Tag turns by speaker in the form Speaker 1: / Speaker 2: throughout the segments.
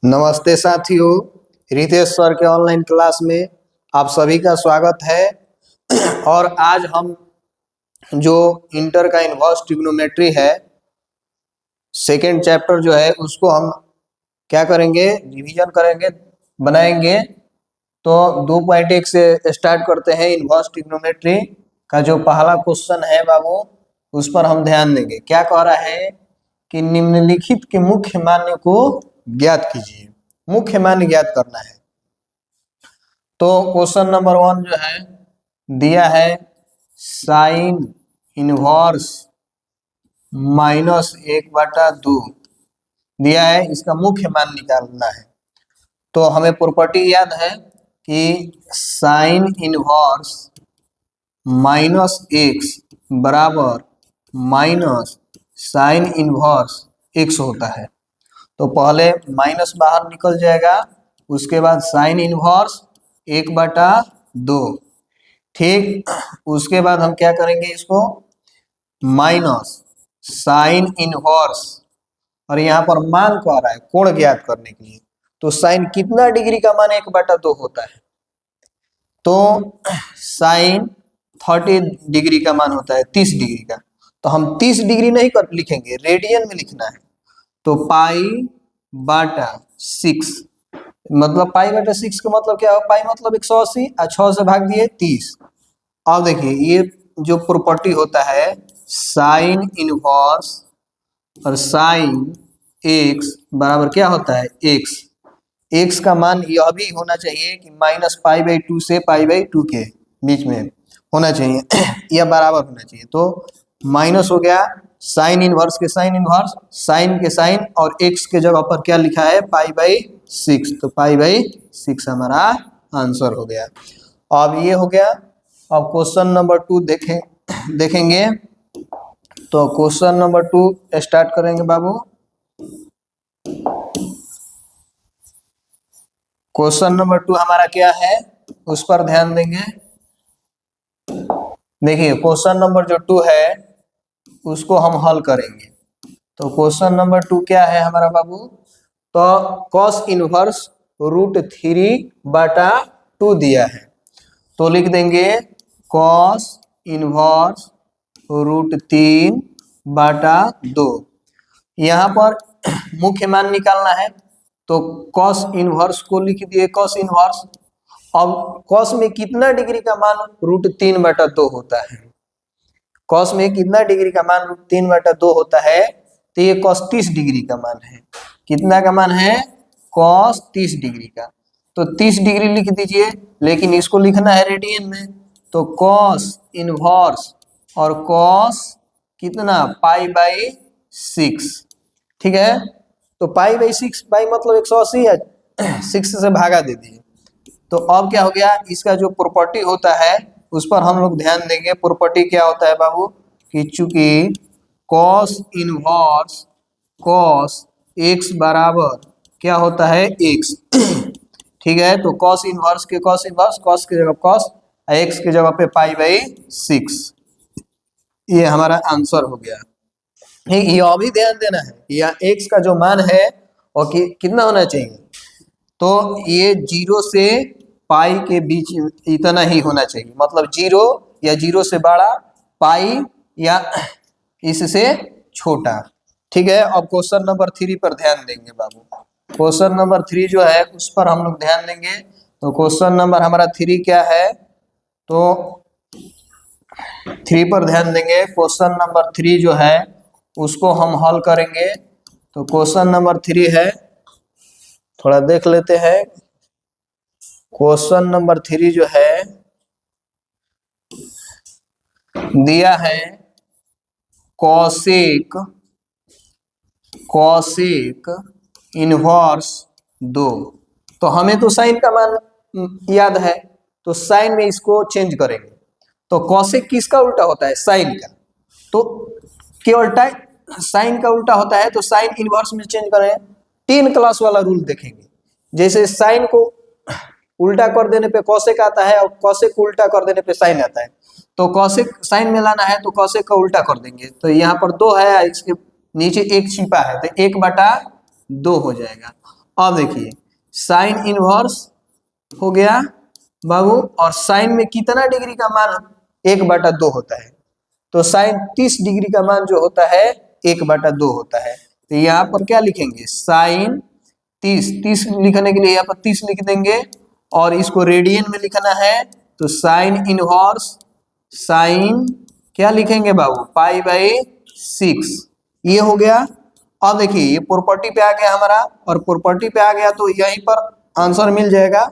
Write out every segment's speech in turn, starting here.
Speaker 1: नमस्ते साथियों, रितेश सर के ऑनलाइन क्लास में आप सभी का स्वागत है। और आज हम जो इंटर का इनवर्स ट्रिग्नोमेट्री है सेकेंड चैप्टर जो है उसको हम क्या करेंगे, रिवीजन करेंगे, बनाएंगे। तो 2.1 से स्टार्ट करते हैं। इनवर्स ट्रिग्नोमेट्री का जो पहला क्वेश्चन है बाबू, उस पर हम ध्यान देंगे। क्या कह रहा है कि निम्नलिखित के मुख्य मान्य को ज्ञात कीजिए। मुख्य मान्य ज्ञात करना है। तो क्वेश्चन नंबर 1 जो है दिया है साइन इनवर्स -1/2 दिया है, इसका मुख्य मान निकालना है। तो हमें प्रॉपर्टी याद है कि साइन इनवर्स -x बराबर माइनस साइन इनवर्स x होता है। तो पहले माइनस बाहर निकल जाएगा, उसके बाद साइन इनवर्स 1/2। ठीक, उसके बाद हम क्या करेंगे, इसको माइनस साइन इनवर्स, और यहाँ पर मान कह रहा है कोण ज्ञात करने के लिए। तो साइन कितना डिग्री का मान 1/2 होता है? तो साइन 30 डिग्री का मान होता है, 30 डिग्री का। तो हम 30 डिग्री नहीं कर लिखेंगे, रेडियन में लिखना है। तो π/6 मतलब π/6 का मतलब क्या है? पाई मतलब 180 और 6 से भाग दिए 30। अब देखिए ये जो प्रॉपर्टी होता है साइन इनवर्स और साइन x बराबर क्या होता है x का मान यह भी होना चाहिए कि -π/2 से π/2 के बीच में होना चाहिए यह बराबर होना चाहिए। तो माइनस हो गया साइन इनवर्स के साइन इनवर्स, साइन के साइन, और x के जगह पर क्या लिखा है π/6। तो π/6 हमारा आंसर हो गया। अब ये हो गया। अब क्वेश्चन नंबर 2 देखेंगे। तो क्वेश्चन नंबर 2 स्टार्ट करेंगे बाबू। क्वेश्चन नंबर 2 हमारा क्या है उस पर ध्यान देंगे। देखिए क्वेश्चन नंबर जो 2 है उसको हम हल करेंगे। तो क्वेश्चन नंबर 2 क्या है हमारा बाबू? तो cos इनवर्स √3/2 दिया है। तो लिख देंगे cos इनवर्स √3/2। यहाँ पर मुख्य मान निकालना है। तो cos इनवर्स को लिख दिए cos इनवर्स। अब cos में कितना डिग्री का मान √3/2 होता है? cos में कितना डिग्री का मान √3/2 होता है? तो ये cos 30 डिग्री का मान है। कितना का मान है? cos 30 डिग्री का। तो 30 डिग्री लिख दीजिए, लेकिन इसको लिखना है रेडियन में। तो cos इनवर्स और cos कितना π/6। ठीक है, तो π/6, पाई मतलब 180 है, 6 से भागा दे दिए। तो अब क्या हो गया, इसका जो प्रॉपर्टी होता है उस पर हम लोग ध्यान देंगे। प्रॉपर्टी क्या होता है बाबू कि चूंकि cos इनवर्स cos x बराबर क्या होता है x। ठीक है, तो cos इनवर्स के cos इनवर्स, cos की जगह cos, x की जगह पे π/6। ये हमारा आंसर हो गया। ये अभी ध्यान देना है कि यहाँ x का जो मान है और कितना होना चाहिए। तो ये 0 से पाई के बीच इतना ही होना चाहिए, मतलब 0 या 0 से बड़ा, पाई या इससे छोटा। ठीक है, अब क्वेश्चन नंबर 3 पर ध्यान देंगे बाबू। क्वेश्चन नंबर 3 जो है उस पर हम लोग ध्यान देंगे। तो क्वेश्चन नंबर हमारा 3 क्या है? तो 3 पर ध्यान देंगे। क्वेश्चन नंबर 3 जो है उसको हम हल करेंगे। तो क्वेश्चन नंबर 3 है, थोड़ा देख लेते हैं। क्वेश्चन नंबर 3 जो है दिया है कॉसेक इनवर्स 2। तो हमें तो साइन का मान याद है, तो साइन में इसको चेंज करेंगे। तो कॉसेक किसका उल्टा होता है? साइन का। तो केवल साइन का उल्टा होता है, तो साइन इनवर्स में चेंज करें। 3 क्लास वाला रूल देखेंगे। जैसे साइन को उल्टा कर देने पे कॉसेक आता है और कॉसेक को उल्टा कर देने पे साइन आता है। तो कॉसेक साइन में लाना है तो कॉसेक का उल्टा कर देंगे। तो यहाँ पर 2 है, इसके नीचे 1 छिपा है, तो 1/2 हो जाएगा। अब देखिए साइन इनवर्स हो गया बाबू, और साइन में कितना डिग्री का मान 1/2 होता है, तो साइन 30 डिग्री का मान जो होता है 1/2 होता है। तो यहाँ पर क्या लिखेंगे, साइन 30 लिखने के लिए यहाँ पर 30 लिख देंगे, और इसको रेडियन में लिखना है तो साइन इनवर्स साइन क्या लिखेंगे बाबू, पाई/6, ये हो गया। अब देखिए ये प्रॉपर्टी पे आ गया हमारा, और प्रॉपर्टी पे आ गया तो यहीं पर आंसर मिल जाएगा।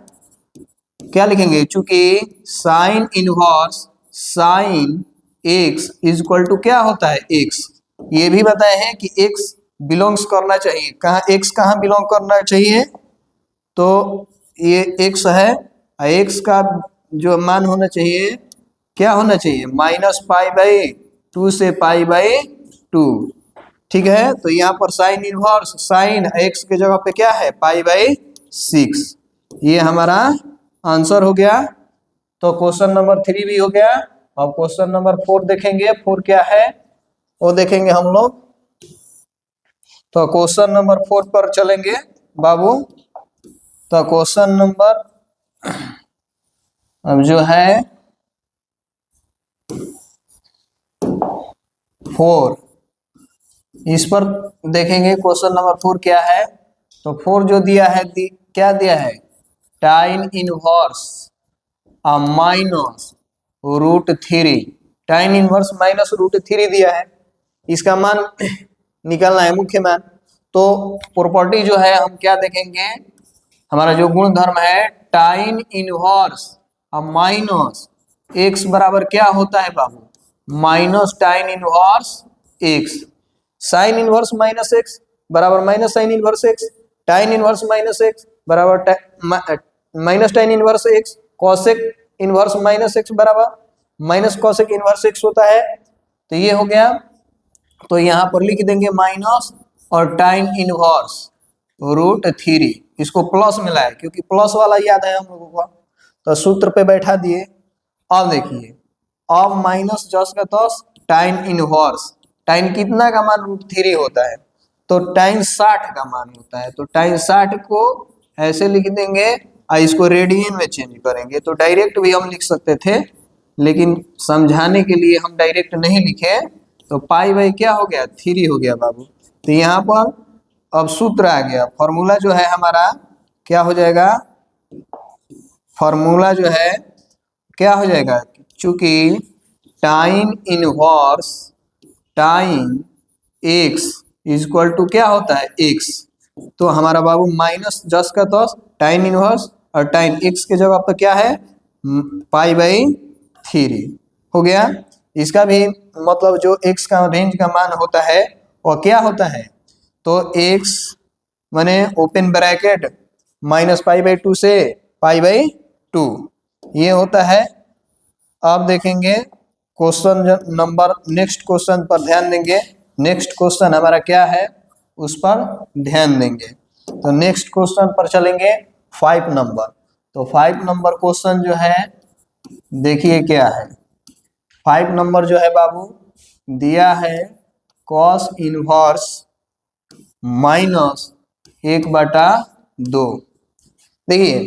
Speaker 1: क्या लिखेंगे, चूंकि sine inverse sine x is equal to क्या होता है x, ये भी बताए हैं कि x बिलोंग्स करना चाहिए, कहाँ x कहाँ बिलोंग करना चाहिए, तो ये x है, x का जो मान होना चाहिए क्या होना चाहिए, -π/2 से π/2, ठीक है। तो यहाँ पर साइन इनवर्स साइन x के जगह पे क्या है π/6, ये हमारा आंसर हो गया। तो क्वेश्चन नंबर 3 भी हो गया। अब क्वेश्चन नंबर 4 देखेंगे, 4 क्या है वो देखेंगे हम लोग। तो क्वेश्चन नंबर 4 पर चलेंगे बाबू। तो क्वेश्चन नंबर अब जो है 4, इस पर देखेंगे क्वेश्चन नंबर 4 क्या है। तो 4 जो दिया है क्या दिया है, टाइन इनवर्स -√3, टाइन इनवर्स -√3 दिया है, इसका मान निकालना है मुख्य मान। तो प्रॉपर्टी जो है हम क्या देखेंगे, हमारा जो गुण धर्म है टाइन इनवर्स माइनस x बराबर क्या होता है बाबू, minus tan inverse x, sine inverse -x बराबर minus sine inverse x, tan inverse -x बराबर minus tan inverse x, cosec inverse -x बराबर माइनस कोसेक इनवर्स x होता है। तो ये हो गया, तो यहाँ पर लिख देंगे माइनस और टाइन इनवर्स √3, इसको प्लस में लाए क्योंकि प्लस वाला याद है हम लोगों को, तो सूत्र पे बैठा दिए। अब देखिए, अब माइनस 10 का 10 टाइन इनवर्स, टाइन कितना का मान √3 होता है, तो टाइन 60 का मान होता है, तो टाइन 60 को ऐसे लिख देंगे और इसको रेडियन में चेंज करेंगे। तो डायरेक्ट भी हम लिख सकते थे, लेकिन समझाने के लिए हम डायरेक्ट नहीं लिखे, तो पाई क्या हो गया 3 हो गया बाबू। तो यहाँ पर अब सूत्र आ गया, फॉर्मूला जो है हमारा क्या हो जाएगा, फॉर्मूला जो है क्या हो जाएगा, चूंकि tan inverse tan x is equal to क्या होता है x, तो हमारा बाबू माइनस 10 का 10 टाइन इनवर्स और टाइन x के जगह पर क्या है पाई/3 हो गया। इसका भी मतलब जो x का रेंज का मान होता है वो क्या होता है, तो x माने ओपन ब्रैकेट -π/2 से π/2 ये होता है। अब देखेंगे क्वेश्चन नंबर, नेक्स्ट क्वेश्चन पर ध्यान देंगे, नेक्स्ट क्वेश्चन हमारा क्या है उस पर ध्यान देंगे। तो नेक्स्ट क्वेश्चन पर चलेंगे 5 नंबर। तो 5 नंबर क्वेश्चन जो है देखिए क्या है, 5 नंबर जो है बाबू दिया है कॉस इनवर्स -1/2। देखिए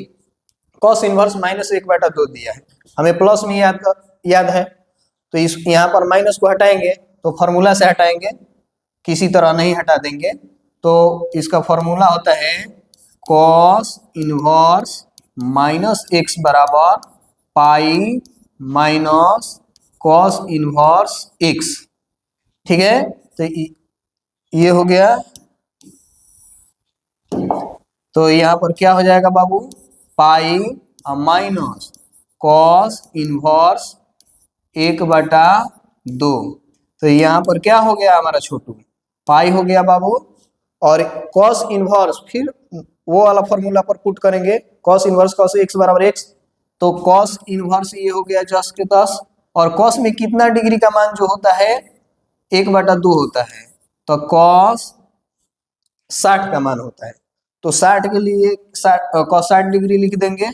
Speaker 1: कॉस इनवर्स -1/2 दिया है, हमें प्लस में याद है, तो इस यहाँ पर माइनस को हटाएंगे तो फॉर्मूला से हटाएंगे, किसी तरह नहीं हटा देंगे। तो इसका फॉर्मूला होता है कॉस इनवर्स -x बराबर pi minus cos inverse x, ठीक है। तो ये हो गया, तो यहाँ पर क्या हो जाएगा बाबू, पाई माइनस कॉस इनवर्स 1/2। तो यहाँ पर क्या हो गया हमारा छोटू, पाई हो गया बाबू, और कॉस इनवर्स फिर वो वाला फॉर्मूला पर पुट करेंगे, कॉस इनवर्स कॉस x बराबर x, तो कॉस इनवर्स ये हो गया 10 के 10, और कॉस में कितना डिग्री का मान जो होता है 1/2 होता है, तो कॉस 60 का मान होता है, तो 60 के लिए कॉस 60 डिग्री लिख देंगे।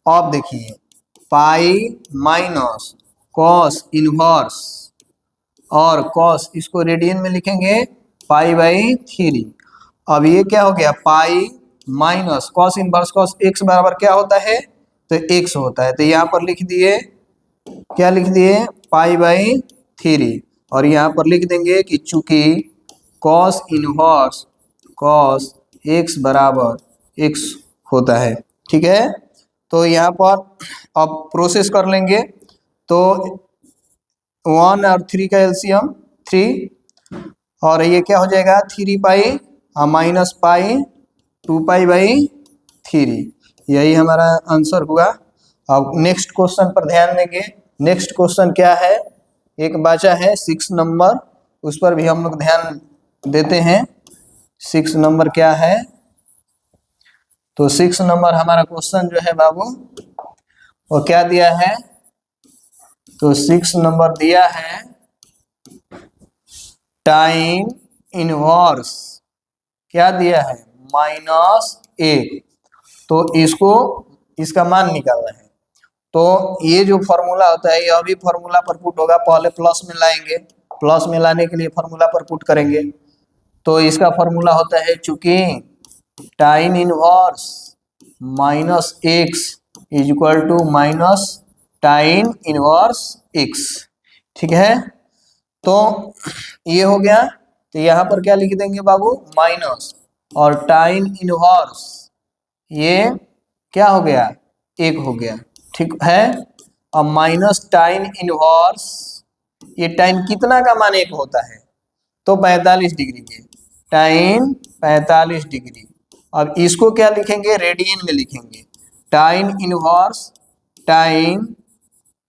Speaker 1: अब देखिए पाई माइनस कॉस इनवर्स और कॉस इसको रेडियन में लिखेंगे पाई/3। अब ये क्या हो गया pi minus cos inverse cos x बराबर क्या होता है, तो एक्स होता है। तो यहाँ पर लिख दिए, क्या लिख दिए, पाई बाई 3, और यहाँ पर लिख देंगे कि चूंकि कॉस इनवर्स कॉस एक्स बराबर एक्स होता है, ठीक है। तो यहाँ पर अब प्रोसेस कर लेंगे। तो 1 और 3 का एलसीएम 3, और ये क्या हो जाएगा 3 pi minus pi 2 pi by 3, यही हमारा आंसर हुआ। अब नेक्स्ट क्वेश्चन पर ध्यान देंगे। नेक्स्ट क्वेश्चन क्या है, एक बचा है 6 नंबर, उस पर भी हम लोग ध्यान देते हैं। 6 नंबर क्या है, तो 6 नंबर हमारा क्वेश्चन जो है बाबू वो क्या दिया है, तो 6 नंबर दिया है टाइन इनवर्स, क्या दिया है, -1। तो इसको इसका मान निकालना है। तो ये जो फॉर्मूला होता है यह भी फॉर्मूला पर पुट होगा, पहले प्लस में लाएंगे, प्लस में लाने के लिए फॉर्मूला पर पुट करेंगे। तो इसका फॉर्मूला होता है चूंकि tan inverse -x is equal to minus tan inverse x, ठीक है। तो ये हो गया। तो यहाँ पर क्या लिख देंगे बाबू, माइनस, और टाइन इनवर्स ये क्या हो गया, 1 हो गया, ठीक है। अब माइनस टाइन इनवर्स, ये टाइन कितना का मान 1 होता है, तो 45 डिग्री के, टाइन 45 डिग्री। अब इसको क्या लिखेंगे, रेडियन में लिखेंगे, टाइन इनवर्स टाइन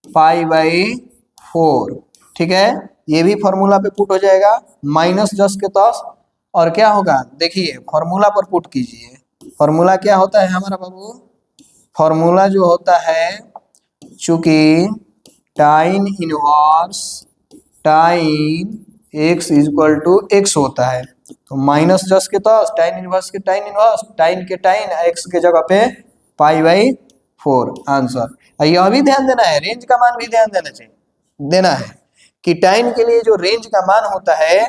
Speaker 1: पाई बाई 4, ठीक है। ये भी फॉर्मूला पे पुट हो जाएगा, -10 और क्या होगा, देखिए फॉर्मूला पर पुट कीजिए। फॉर्मूला क्या होता है हमारा बाबू, फॉर्मूला जो होता है चूंकि tan inverse tan x is equal to x होता है, तो -10 टाइन इनवर्स के टाइन इनवर्स, टाइन के टाइन, x के जगह पे पाई बाई 4 आंसर। यह भी ध्यान देना है, रेंज का मान भी ध्यान देना चाहिए, देना है कि टाइन के लिए जो रेंज का मान होता है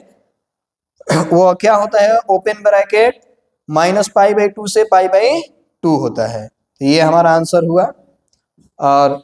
Speaker 1: वो क्या होता है, ओपन ब्रैकेट -π/2 से π/2 होता है। तो ये हमारा आंसर हुआ। और